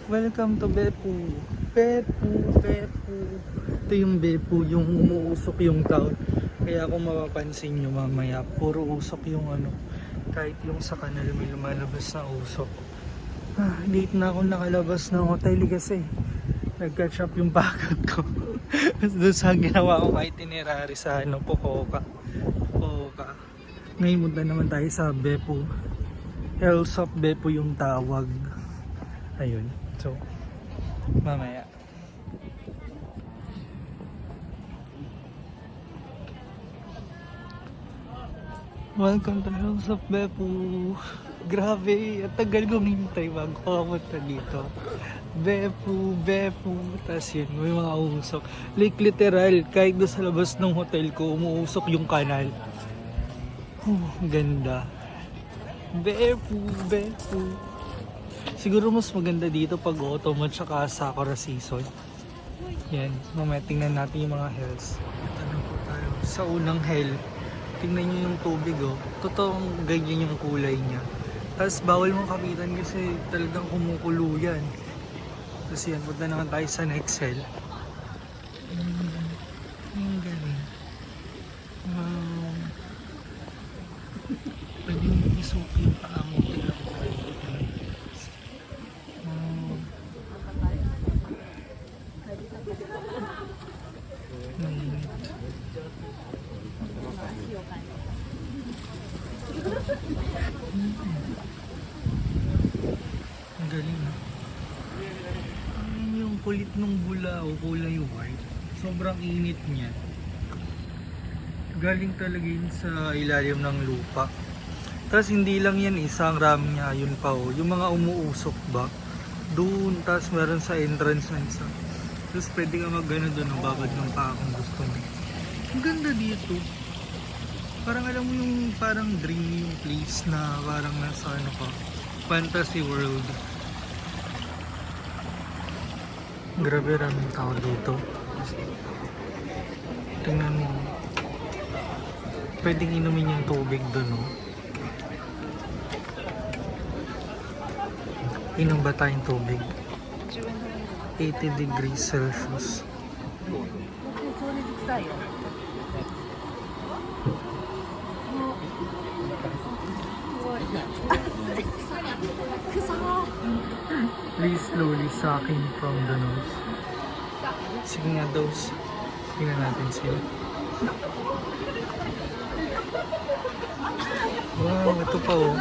Welcome to Beppu. Beppu. Ito yung Beppu, yung umuusok yung town. Kaya kung mapapansin nyo mamaya, puro usok yung ano. Kahit yung sa kanal may lumalabas na usok. Late na ako nakalabas ng hotel kasi nag-catch up yung pagod ko. Doon sa ginawa ko itinerary sa ano, Pococa. Ngayon punta naman tayo sa Beppu. Hills of Beppu yung tawag. Ayun. So, mamaya. Welcome to Hills of Beppu. Grabe, at tagal kong hintay bago ako punta dito. Beppu. Tapos yun, may mga usok. Like literal, kahit doon sa labas ng hotel ko, umuusok yung kanal. Ganda. Beppu. Siguro mas maganda dito pag autumn at saka sakura season. Yan, mamaya tingnan natin yung mga hills. Ito na po tayo sa unang hill. Tingnan nyo yung tubig oh. Totoong ganyan yung kulay niya. Tapos bawal mong kapitan kasi talagang kumukulo yan. Tapos yan, punta naman tayo sa next hill. Ang galing. Pwede mo isuki yung paa mo. Ang galing ah. Yung kulit ng bula o kulay white. Sobrang init niya. Galing talaga yun sa ilalim ng lupa. Tapos hindi lang yan isang ram niya, yun pa oh. Yung mga umuusok ba? Doon, tapos meron sa entrance na isa. Tapos pwede ka mag-ano doon, babad ng paa kung gusto mo. Ang ganda dito. Parang alam mo yung parang dreamy yung place na parang nasa ano ka, fantasy world. Grabe raming tao dito. Tingnan mo. Pwedeng inumin yung tubig doon oh. Inom ba tayong tubig? 80 degrees Celsius. Please slowly sucking from the nose. Sige nga, dose. Tingnan natin sila. Wow, ito pa oh.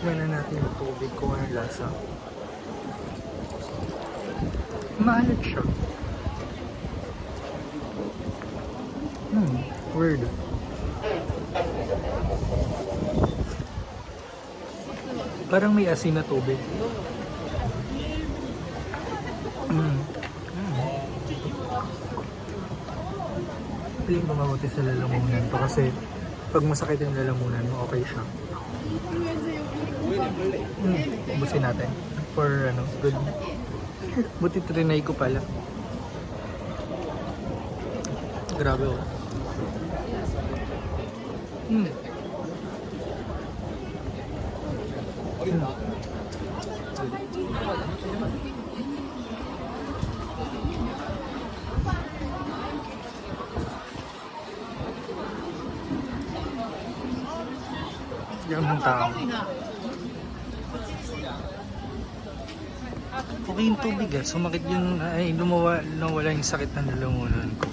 Tingnan natin yung tubig kung ano lasa. Maalat siya. Weird. Parang may asin na tubig. Piling ko mabuti sa lalamunan to kasi pag masakit yung lalamunan mo, okay siya. Ubusin natin for ano, good. Buti trinay ko pala. Grabe oh. Yan ang tao. Okay yung tubig ah. Sumakit yun, ay nawala yung sakit ng lalamunan ko.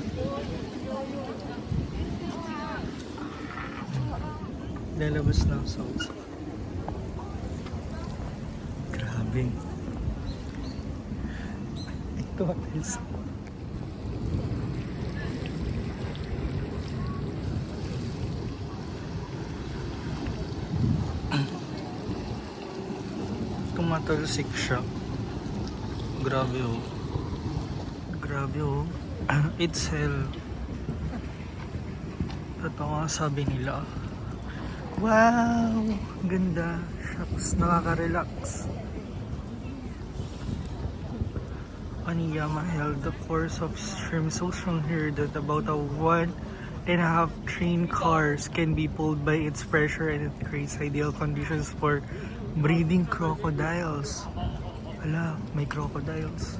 Lalabas na sa usap. Grabe. Ito is tumatalsik siya. Grabe oh. Grabe oh. It's hell. Ito nga sabi nila. Wow! Ganda. Tapos nakaka-relax. Oniyama held the force of stream so strong here that about a 1.5 train cars can be pulled by its pressure, and it creates ideal conditions for breeding crocodiles. Ala, may crocodiles.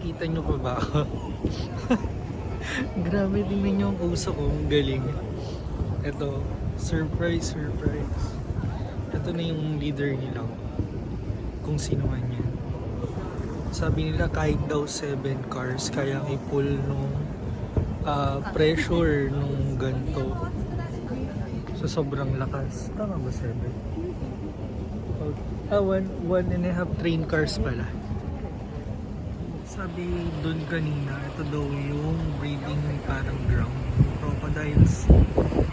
Kita nyo pa ba ako? Grabe, tingnan nyo ang uso ko. Ang galing. Ito, surprise, surprise. Ito na yung leader nila. Kung sino man yan. Sabi nila kahit daw 7 cars kayang i-pull nung pressure nung ganto. So sobrang lakas. Tama ba 7? One and a half train cars pala. Sabi doon kanina, ito daw yung breeding parang ground. Crocodiles.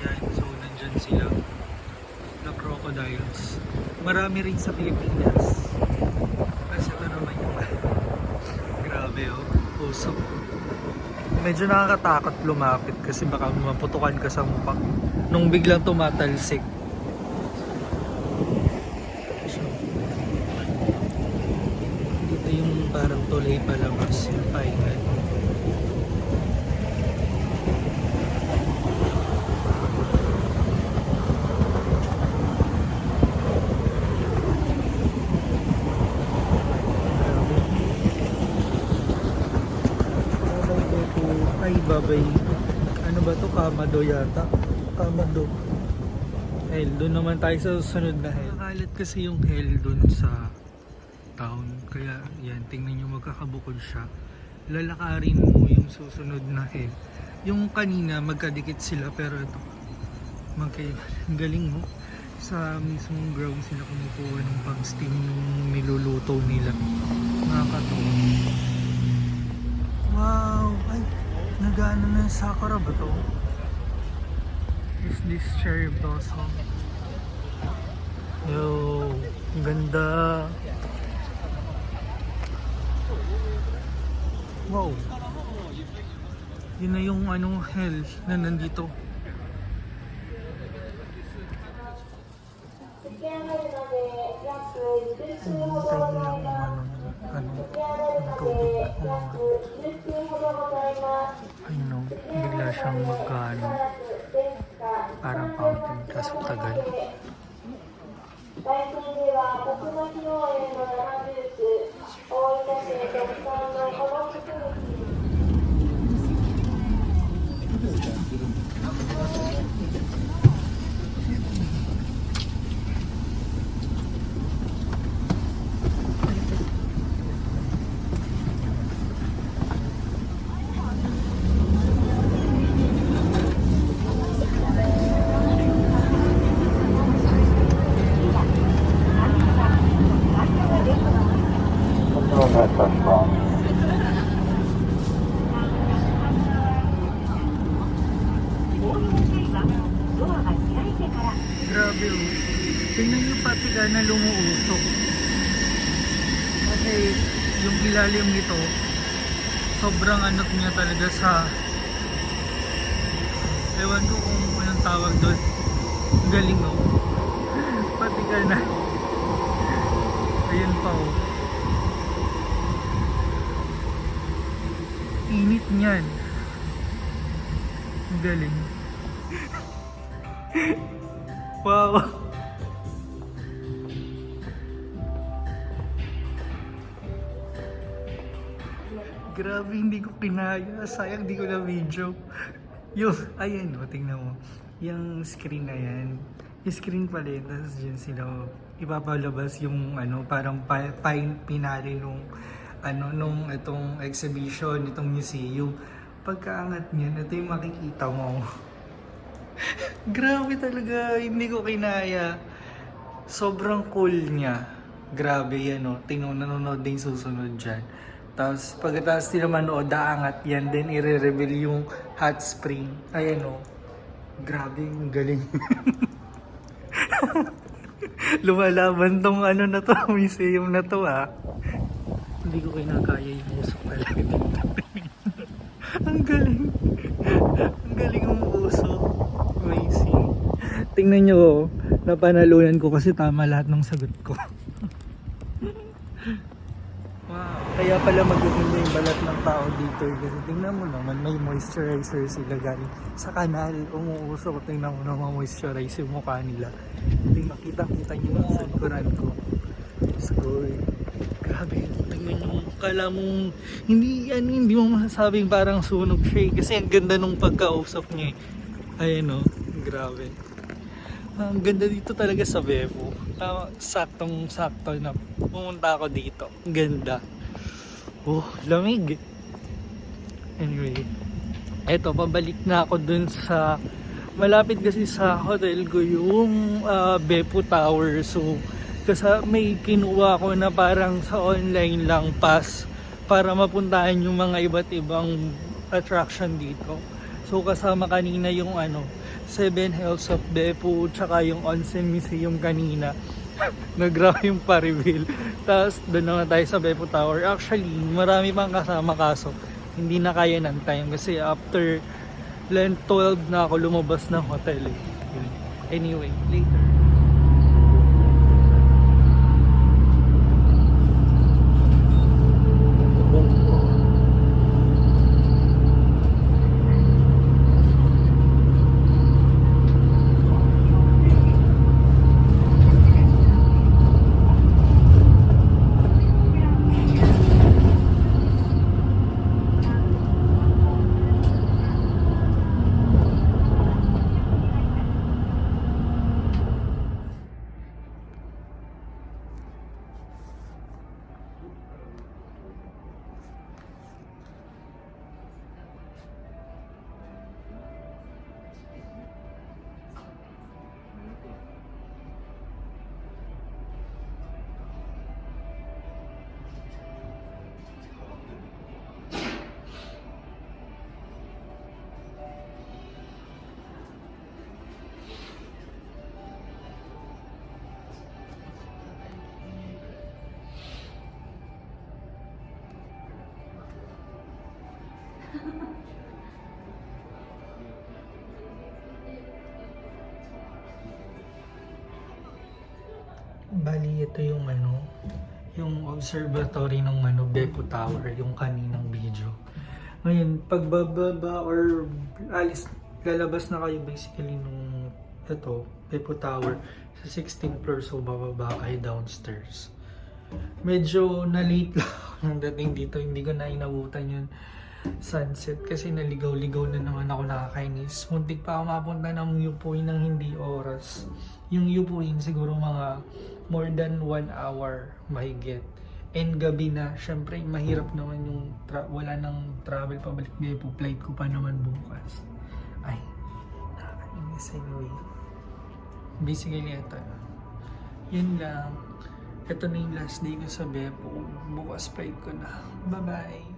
Yan, so nandyan sila. Na crocodiles. Marami rin sa Pilipinas. Kasi ito naman yung grabe oh, usok. Medyo nakakatakot lumapit kasi baka maputukan ka sa mukha nung biglang tumatalsik. Dito yung parang tuloy palabas yung paingan. Ay, babay. Ano ba to? Kamado yata. Kamado. Hell, doon naman tayo sa susunod na hell. Nakalit kasi yung hell doon sa town. Kaya yan, tingnan nyo magkakabukod siya. Lalakarin mo yung susunod na hell. Yung kanina magkadikit sila pero ito galing mo. Sa mismong ground sila kumukuha ng pang-steam yung niluluto nila. Nakakatawa. Wow! Ay! Nagano na yung sakura ba to? Is this cherry blossom? Yo! Ang ganda! Wow! Yun na yung ano, hell na nandito. Hintay nilang ang tubig. I know, bigla siyang magkano. Parang fountain, kaso tagal. Grabe oh. Tingnan nyo pati ka na lumuusok. Kasi yung ilalim nito, sobrang anot niya talaga sa... Ewan ko kung anong tawag doon. Galing oh. Pati ka na. Ayun pa oh. Init niyan. Galing. Wow. Grabe, hindi ko kinaya. Sayang di ko na video. Yung, ayan o, tingnan mo. Yung screen na yan. Yung screen pala yun. Tapos dyan sila ipapalabas yung ano, parang pinali nung ano, nung itong exhibition, itong museum. Pagkaangat niyan, ito yung makikita mo. Grabe talaga, hindi ko kinaya. Sobrang cool niya. Grabe yan o. Nanonood din susunod dyan. Tapos pagkatapos nila manood, daangat yan. Then i-reveal yung hot spring. Ayan o. Grabe, ang galing. Lumalaban tong ano na to, museum na to ah. Hindi ko kinakaya yung usok talaga dito. Ang Ang galing. Ang galing umuusok. Amazing. Tingnan nyo, oh. Napanalunan ko kasi tama lahat ng sagot ko. Wow. Kaya pala magaganda yung balat ng tao dito. Kasi tingnan mo naman, may moisturizer sila galing sa kanal. Umuusok. Tingnan mo naman moisturize yung mukha nila. Makita nyo yung salikuran ko. Score. Grabe. Tingnan nyo. Kala mong hindi mo masasabing parang sunog siya eh. Kasi ang ganda nung pagkausok niya eh. Ayan o. Grabe. Ang ganda dito talaga sa Beppu. Saktong-sakto na pumunta ako dito. Ang ganda. Oh, lamig. Anyway, eto, pabalik na ako dun sa malapit kasi sa hotel ko yung Beppu Tower. So, kasi may kinuha ko na parang sa online lang pass para mapuntahan yung mga iba't ibang attraction dito. So, kasama kanina yung 7 Hells of Beppu, tsaka yung Onsen Museum kanina. Nagrabe yung pa-reveal. Tapos doon na tayo sa Beppu Tower. Actually, marami pang kasama kaso hindi na kaya ng time kasi after 12 na ako lumabas ng hotel eh. Anyway, later. Bali, ito yung yung observatory ng Beppu Tower, yung kaninang video. Ngayon, pagbababa or lalabas na kayo basically nung Beppu Tower sa 16th floor, so bababa kayo downstairs. Medyo na-late lang ako nung dating dito, hindi ko na inabutan yung sunset kasi naligaw-ligaw na naman ako, nakakainis. Muntik pa ako mapunta ng viewpoint ng hindi oras. Yung viewpoint siguro mga more than 1 hour mahigit. And gabi na, syempre mahirap naman yung wala nang travel pabalik Beppu, flight ko pa naman bukas. Ay, nakakainis anyway. Basically ito. Yun lang. Ito na yung last day ko sa Beppu. Bukas flight ko na. Bye-bye!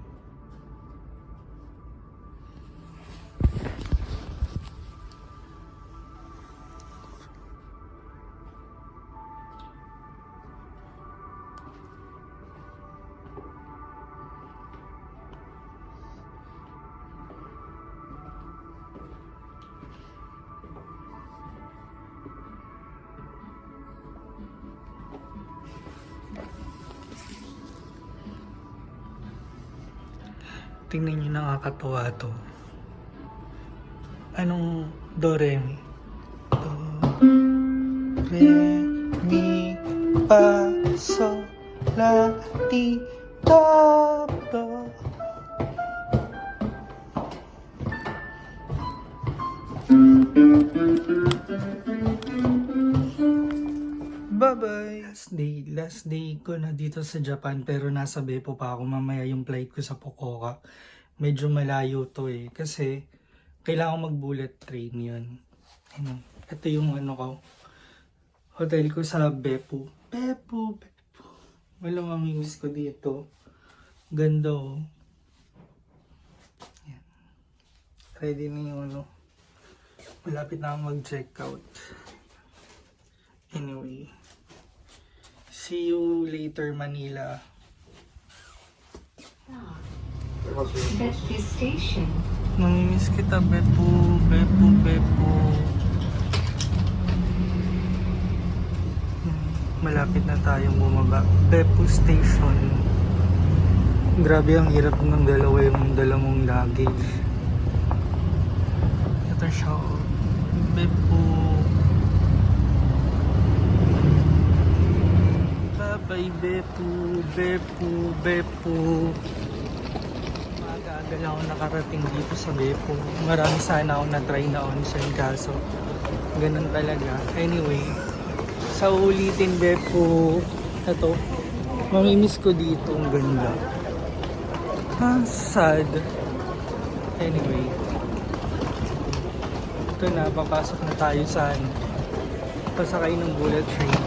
Tingnan nyo, nakakatuwa to. Anong do, re, mi? Do, re, mi, fa, sol, la, ti, do, do. Bye-bye! Last day ko na dito sa Japan, pero nasa Beppu pa ako. Mamaya yung flight ko sa Fukuoka. Medyo malayo to eh. Kasi kailangan mag-bullet train yun. Ito yung hotel ko sa Beppu. Beppu. Walang mamimiss ko dito. Ganda oh. Yan. Ready na yung malapit na akong mag-check out. Anyway. See you later, Manila. Betty Station. Namimiss kita, Bepu, Bepu, Bepu. Malapit na tayong bumaba. Bepu Station. Grabe, ang hirap ng dalawa yung dala mong luggage. Ito siya, oh. Bepu. Bye-bye, Bepu, Bepu, Bepu. Maaga-aga lang ako nakarating dito sa Bepu. Marami sana ako na-try na onsen, kaso ganun talaga. Anyway, sa ulitin, Bepu. Ito, mamimiss ko dito. Ang ganda. Sad. Anyway, ito na, papasok na tayo sa pasakay ng bullet train.